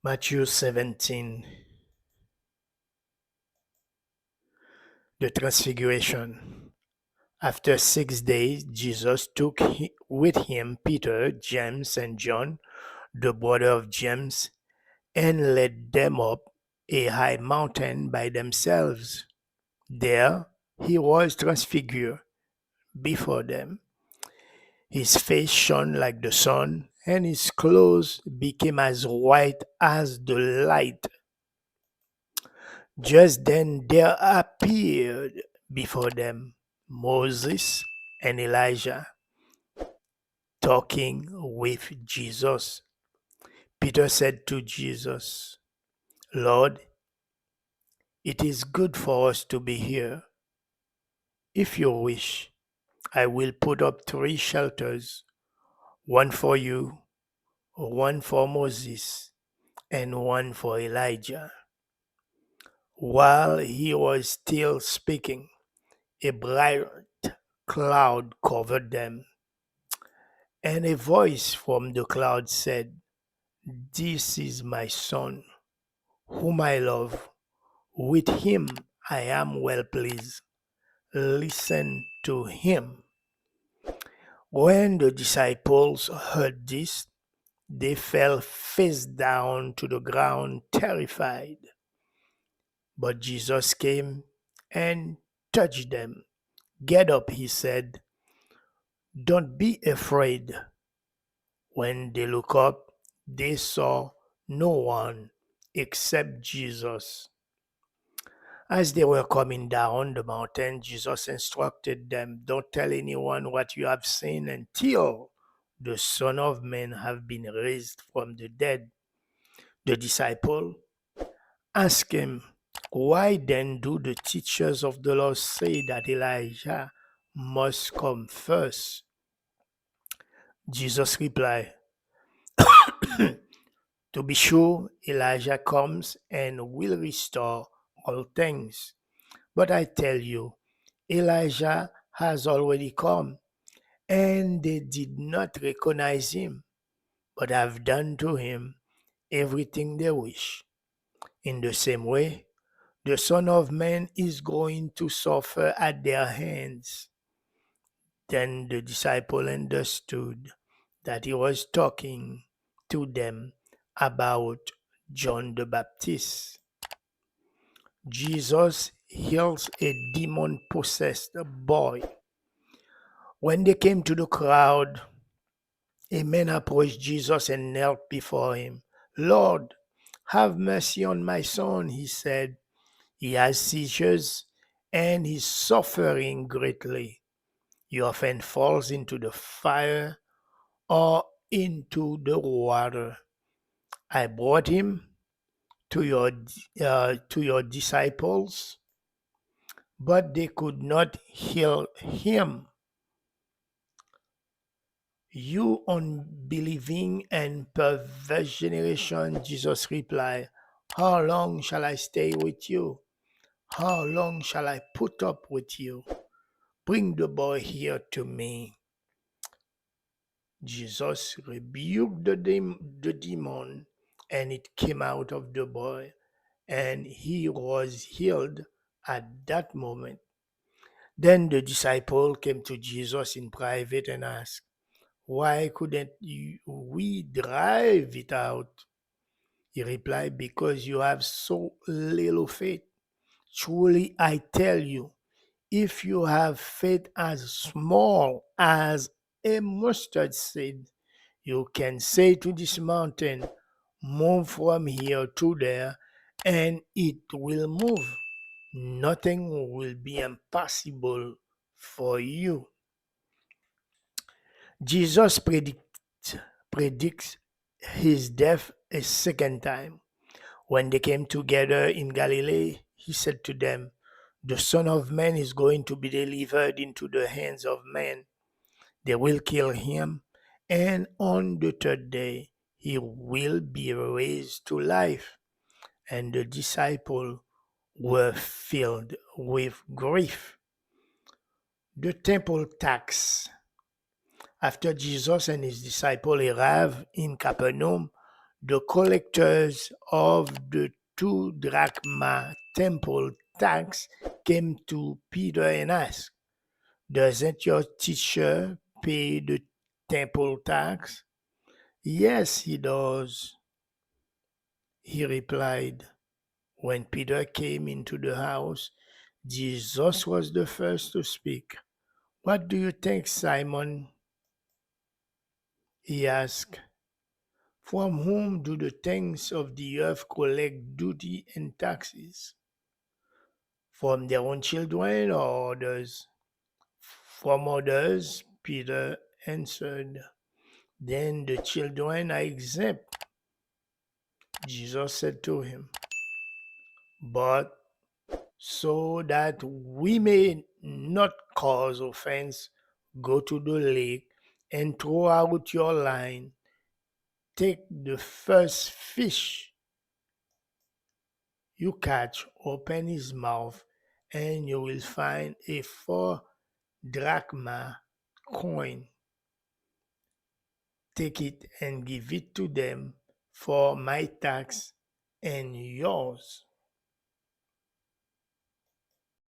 Matthew 17, the Transfiguration. After 6 days, Jesus took with him Peter, James, and John, the brother of James, and led them up a high mountain by themselves. There he was transfigured before them. His face shone like the sun, and his clothes became as white as the light. Just then there appeared before them Moses and Elijah talking with Jesus. Peter said to Jesus, Lord, it is good for us to be here. If you wish, I will put up 3 shelters, one for you, one for Moses, and one for Elijah. While he was still speaking, a bright cloud covered them, and a voice from the cloud said, This is my son, whom I love. With him I am well pleased. Listen to him. When the disciples heard this, they fell face down to the ground, terrified. But Jesus came and touched them. Get up, he said. Don't be afraid. When they looked up, they saw no one except Jesus. As they were coming down the mountain, Jesus instructed them, Don't tell anyone what you have seen until the Son of Man have been raised from the dead. The disciple asked him, Why then do the teachers of the law say that Elijah must come first? Jesus replied, To be sure, Elijah comes and will restore all things. But I tell you, Elijah has already come, and they did not recognize him, but have done to him everything they wish. In the same way, the Son of Man is going to suffer at their hands. Then the disciple understood that he was talking to them about John the Baptist. Jesus heals a demon possessed boy. When they came to the crowd, a man approached Jesus and knelt before him. Lord, have mercy on my son, he said. He has seizures and he's suffering greatly. He often falls into the fire or into the water. I brought him to your disciples, but they could not heal him. You unbelieving and perverse generation, Jesus replied, How long shall I stay with you? How long shall I put up with you? Bring the boy here to me. Jesus rebuked the demon, and it came out of the boy, and he was healed at that moment. Then the disciple came to Jesus in private and asked, Why couldn't we drive it out? He replied, Because you have so little faith. Truly, I tell you, if you have faith as small as a mustard seed, you can say to this mountain, Move from here to there, and it will move. Nothing will be impossible for you. Jesus predicts his death a second time. When they came together in Galilee, he said to them, The Son of Man is going to be delivered into the hands of men. They will kill him, and on the third day he will be raised to life. And the disciples were filled with grief. The temple tax. After Jesus and his disciples arrived in Capernaum, The collectors of the 2 drachma temple tax came to Peter and asked, "Doesn't your teacher pay the temple tax?" "Yes, he does," he replied. When Peter came into the house, Jesus was the first to speak. "What do you think, Simon?" he asked. "From whom do the things of the earth collect duty and taxes? From their own children or others?" "From others," Peter answered. "Then the children are exempt." Jesus said to him, "But so that we may not cause offense, go to the lake and throw out your line. Take the first fish you catch, open his mouth, and you will find a 4 drachma coin. Take it and give it to them for my tax and yours."